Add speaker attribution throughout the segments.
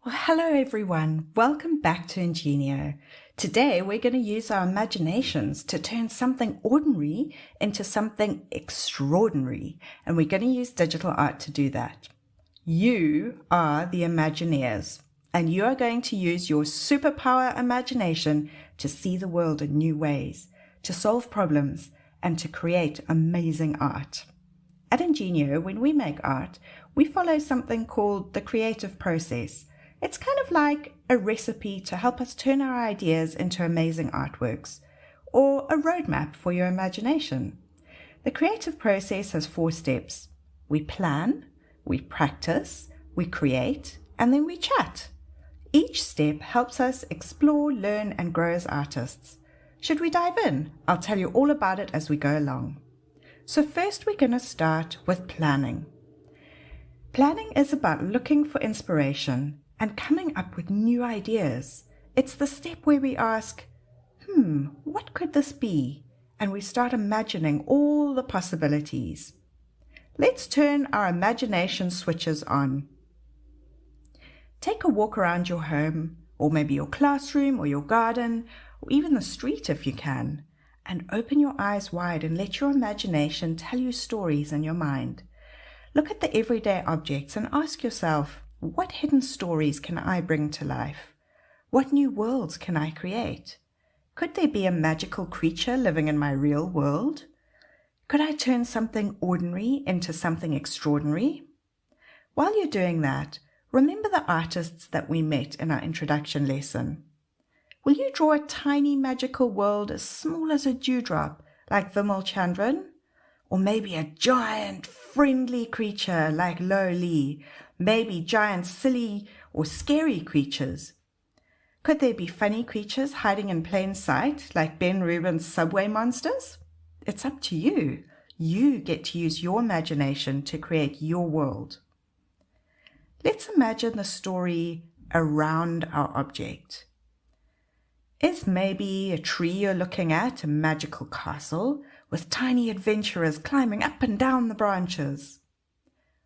Speaker 1: Well, hello everyone. Welcome back to iNGENiO. Today we're going to use our imaginations to turn something ordinary into something extraordinary, and we're going to use digital art to do that. You are the Imagineers, and you are going to use your superpower imagination to see the world in new ways, to solve problems, and to create amazing art. At iNGENiO, when we make art, we follow something called the creative process. It's kind of like a recipe to help us turn our ideas into amazing artworks, or a roadmap for your imagination. The creative process has 4 steps. We plan, we practice, we create, and then we chat. Each step helps us explore, learn, and grow as artists. Should we dive in? I'll tell you all about it as we go along. So first we're going to start with planning. Planning is about looking for inspiration and coming up with new ideas. It's the step where we ask, what could this be? And we start imagining all the possibilities. Let's turn our imagination switches on. Take a walk around your home, or maybe your classroom, or your garden, or even the street if you can, and open your eyes wide and let your imagination tell you stories in your mind. Look at the everyday objects and ask yourself, what hidden stories can I bring to life? What new worlds can I create? Could there be a magical creature living in my real world? Could I turn something ordinary into something extraordinary? While you're doing that, remember the artists that we met in our introduction lesson. Will you draw a tiny magical world as small as a dewdrop, like Vimal Chandran? Or maybe a giant, friendly creature like Lo Lee? Maybe giant, silly, or scary creatures. Could there be funny creatures hiding in plain sight, like Ben Rubin's subway monsters? It's up to you. You get to use your imagination to create your world. Let's imagine the story around our object. Is maybe a tree you're looking at a magical castle with tiny adventurers climbing up and down the branches?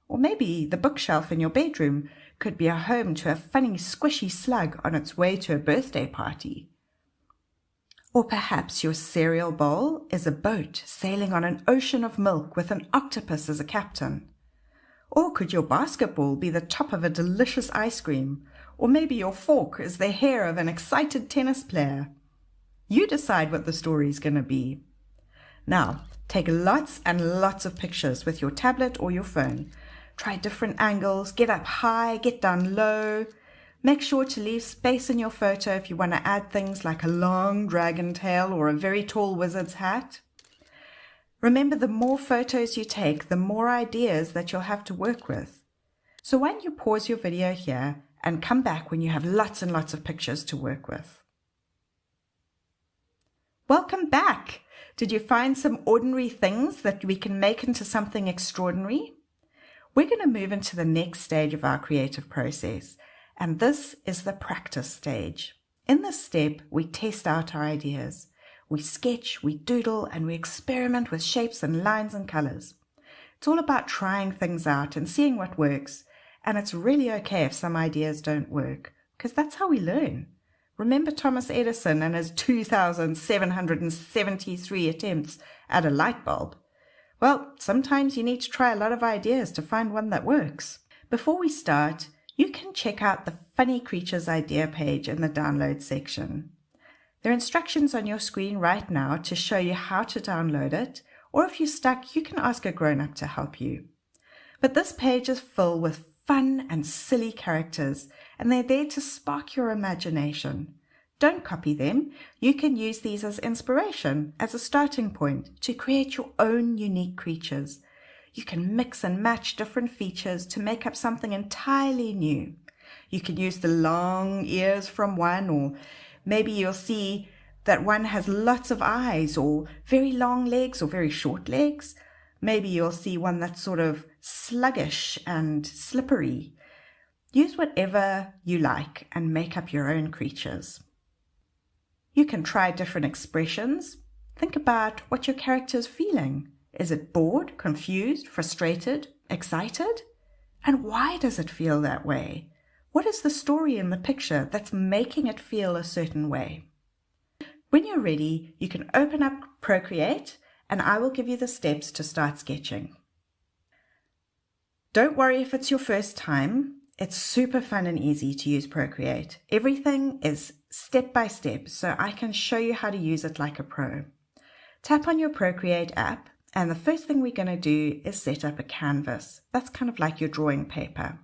Speaker 1: Or maybe the bookshelf in your bedroom could be a home to a funny squishy slug on its way to a birthday party. Or perhaps your cereal bowl is a boat sailing on an ocean of milk with an octopus as a captain. Or could your basketball be the top of a delicious ice cream? Or maybe your fork is the hair of an excited tennis player. You decide what the story is going to be. Now, take lots and lots of pictures with your tablet or your phone. Try different angles, get up high, get down low. Make sure to leave space in your photo if you want to add things like a long dragon tail or a very tall wizard's hat. Remember, the more photos you take, the more ideas that you'll have to work with. So why don't you pause your video here and come back when you have lots and lots of pictures to work with. Welcome back! Did you find some ordinary things that we can make into something extraordinary? We're going to move into the next stage of our creative process, and this is the practice stage. In this step, we test out our ideas. We sketch, we doodle, and we experiment with shapes and lines and colors. It's all about trying things out and seeing what works, and it's really okay if some ideas don't work, because that's how we learn. Remember Thomas Edison and his 2,773 attempts at a light bulb? Well, sometimes you need to try a lot of ideas to find one that works. Before we start, you can check out the Funny Creatures idea page in the download section. There are instructions on your screen right now to show you how to download it, or if you're stuck, you can ask a grown-up to help you. But this page is filled with fun and silly characters, and they're there to spark your imagination. Don't copy them. You can use these as inspiration, as a starting point, to create your own unique creatures. You can mix and match different features to make up something entirely new. You can use the long ears from one, or maybe you'll see that one has lots of eyes, or very long legs, or very short legs. Maybe you'll see one that's sort of sluggish and slippery. Use whatever you like and make up your own creatures. You can try different expressions. Think about what your character is feeling. Is it bored, confused, frustrated, excited? And why does it feel that way? What is the story in the picture that's making it feel a certain way? When you're ready, you can open up Procreate and I will give you the steps to start sketching. Don't worry if it's your first time. It's super fun and easy to use Procreate. Everything is step by step, so I can show you how to use it like a pro. Tap on your Procreate app, and the first thing we're going to do is set up a canvas. That's kind of like your drawing paper.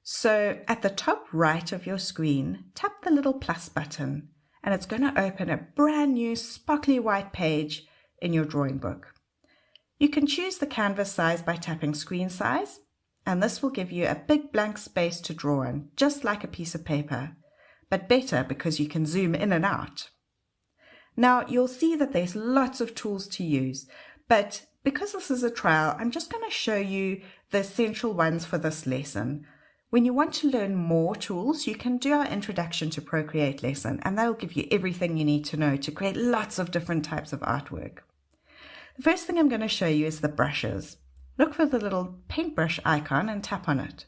Speaker 1: So at the top right of your screen, tap the little plus button, and it's going to open a brand new sparkly white page in your drawing book. You can choose the canvas size by tapping screen size, and this will give you a big blank space to draw on, just like a piece of paper, but better because you can zoom in and out. Now you'll see that there's lots of tools to use, but because this is a trial, I'm just going to show you the essential ones for this lesson. When you want to learn more tools, you can do our Introduction to Procreate lesson, and that'll give you everything you need to know to create lots of different types of artwork. The first thing I'm going to show you is the brushes. Look for the little paintbrush icon and tap on it.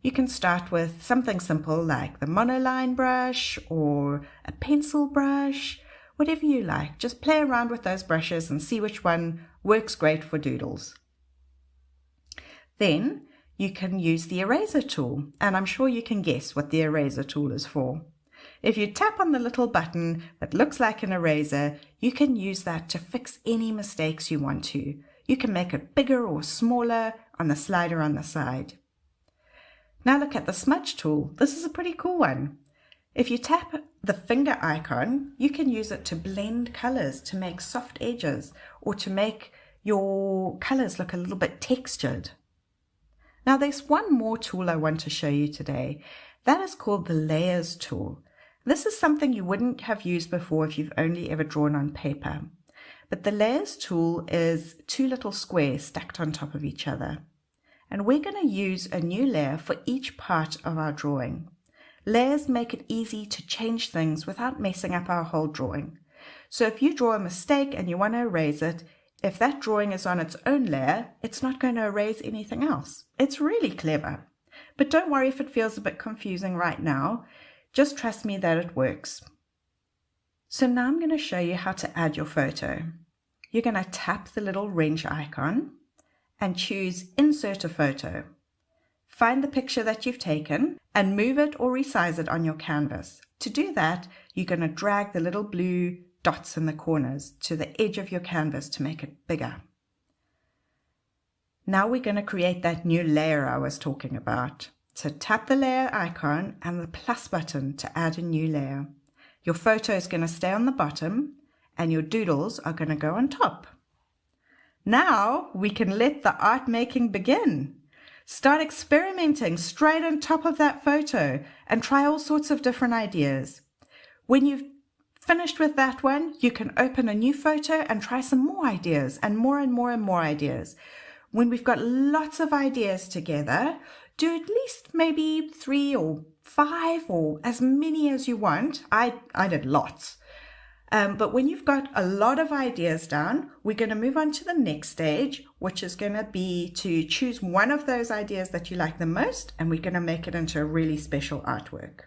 Speaker 1: You can start with something simple like the monoline brush or a pencil brush, whatever you like. Just play around with those brushes and see which one works great for doodles. Then you can use the eraser tool, and I'm sure you can guess what the eraser tool is for. If you tap on the little button that looks like an eraser, you can use that to fix any mistakes you want to. You can make it bigger or smaller on the slider on the side. Now look at the smudge tool. This is a pretty cool one. If you tap the finger icon, you can use it to blend colors, to make soft edges, or to make your colors look a little bit textured. Now there's one more tool I want to show you today. That is called the layers tool. This is something you wouldn't have used before if you've only ever drawn on paper. But the layers tool is two little squares stacked on top of each other. And we're going to use a new layer for each part of our drawing. Layers make it easy to change things without messing up our whole drawing. So if you draw a mistake and you want to erase it, if that drawing is on its own layer, it's not going to erase anything else. It's really clever. But don't worry if it feels a bit confusing right now. Just trust me that it works. So now I'm going to show you how to add your photo. You're going to tap the little wrench icon and choose Insert a Photo. Find the picture that you've taken and move it or resize it on your canvas. To do that, you're going to drag the little blue dots in the corners to the edge of your canvas to make it bigger. Now we're going to create that new layer I was talking about. So tap the layer icon and the plus button to add a new layer. Your photo is going to stay on the bottom and your doodles are going to go on top. Now we can let the art making begin. Start experimenting straight on top of that photo and try all sorts of different ideas. When you've finished with that one, you can open a new photo and try some more ideas and more and more and more ideas. When we've got lots of ideas together, do at least maybe 3 or 5 or as many as you want. I did lots. But when you've got a lot of ideas down, we're going to move on to the next stage, which is going to be to choose one of those ideas that you like the most, and we're going to make it into a really special artwork.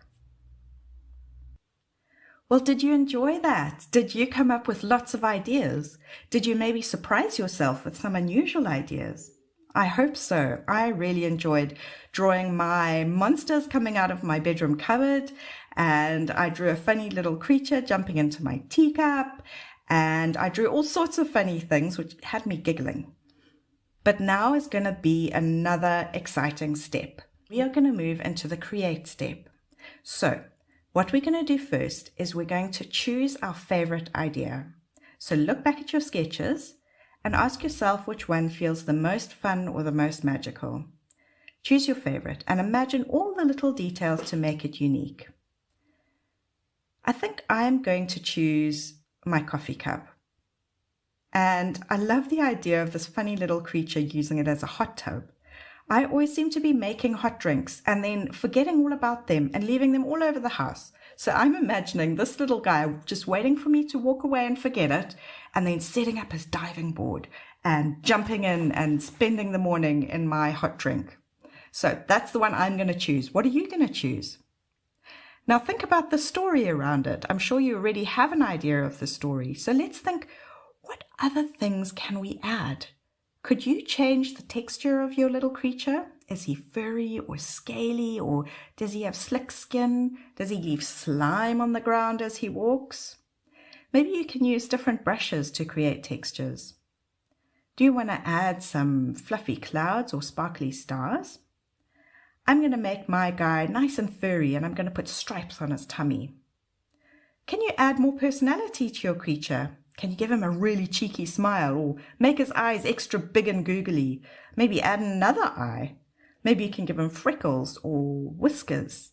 Speaker 1: Well, did you enjoy that? Did you come up with lots of ideas? Did you maybe surprise yourself with some unusual ideas? I hope so. I really enjoyed drawing my monsters coming out of my bedroom cupboard, and I drew a funny little creature jumping into my teacup, and I drew all sorts of funny things which had me giggling. But now is going to be another exciting step. We are going to move into the create step. So what we're going to do first is we're going to choose our favorite idea. So look back at your sketches and ask yourself which one feels the most fun or the most magical. Choose your favorite and imagine all the little details to make it unique. I think I'm going to choose my coffee cup. And I love the idea of this funny little creature using it as a hot tub. I always seem to be making hot drinks and then forgetting all about them and leaving them all over the house. So I'm imagining this little guy just waiting for me to walk away and forget it, and then setting up his diving board and jumping in and spending the morning in my hot drink. So that's the one I'm going to choose. What are you going to choose? Now think about the story around it. I'm sure you already have an idea of the story. So let's think, what other things can we add? Could you change the texture of your little creature? Is he furry or scaly, or does he have slick skin? Does he leave slime on the ground as he walks? Maybe you can use different brushes to create textures. Do you want to add some fluffy clouds or sparkly stars? I'm going to make my guy nice and furry, and I'm going to put stripes on his tummy. Can you add more personality to your creature? Can you give him a really cheeky smile, or make his eyes extra big and googly? Maybe add another eye. Maybe you can give him freckles or whiskers.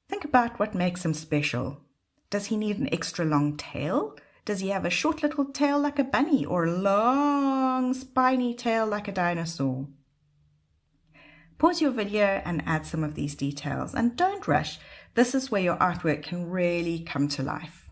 Speaker 1: Think about what makes him special. Does he need an extra long tail? Does he have a short little tail like a bunny, or a long spiny tail like a dinosaur? Pause your video and add some of these details, and don't rush. This is where your artwork can really come to life.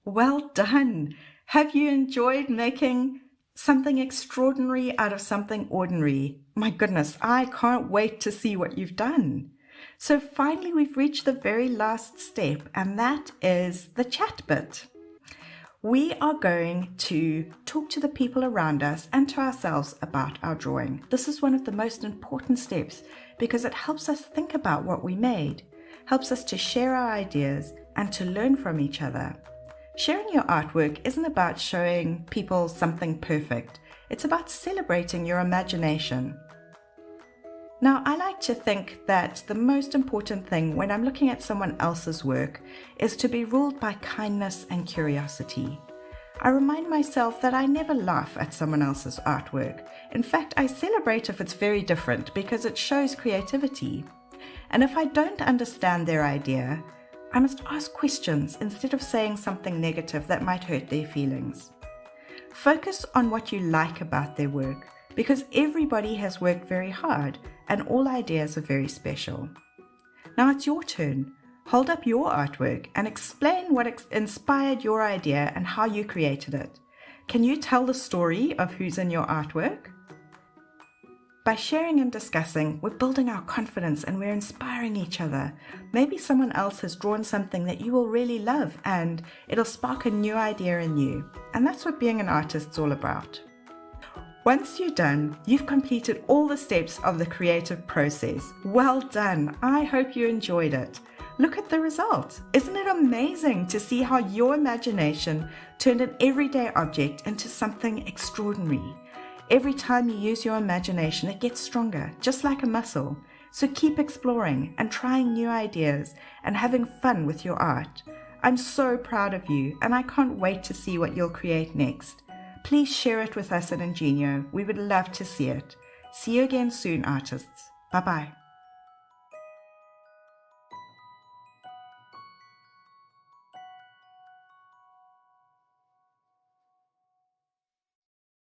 Speaker 1: Well done! Have you enjoyed making something extraordinary out of something ordinary? My goodness, I can't wait to see what you've done. So finally, we've reached the very last step, and that is the chat bit. We are going to talk to the people around us and to ourselves about our drawing. This is one of the most important steps because it helps us think about what we made, helps us to share our ideas and to learn from each other. Sharing your artwork isn't about showing people something perfect. It's about celebrating your imagination. Now, I like to think that the most important thing when I'm looking at someone else's work is to be ruled by kindness and curiosity. I remind myself that I never laugh at someone else's artwork. In fact, I celebrate if it's very different because it shows creativity. And if I don't understand their idea, I must ask questions instead of saying something negative that might hurt their feelings. Focus on what you like about their work, because everybody has worked very hard and all ideas are very special. Now it's your turn. Hold up your artwork and explain what inspired your idea and how you created it. Can you tell the story of who's in your artwork? By sharing and discussing, we're building our confidence and we're inspiring each other. Maybe someone else has drawn something that you will really love and it'll spark a new idea in you. And that's what being an artist's all about. Once you're done, you've completed all the steps of the creative process. Well done! I hope you enjoyed it. Look at the result. Isn't it amazing to see how your imagination turned an everyday object into something extraordinary? Every time you use your imagination, it gets stronger, just like a muscle. So keep exploring and trying new ideas and having fun with your art. I'm so proud of you, and I can't wait to see what you'll create next. Please share it with us at iNGENiO. We would love to see it. See you again soon, artists. Bye-bye.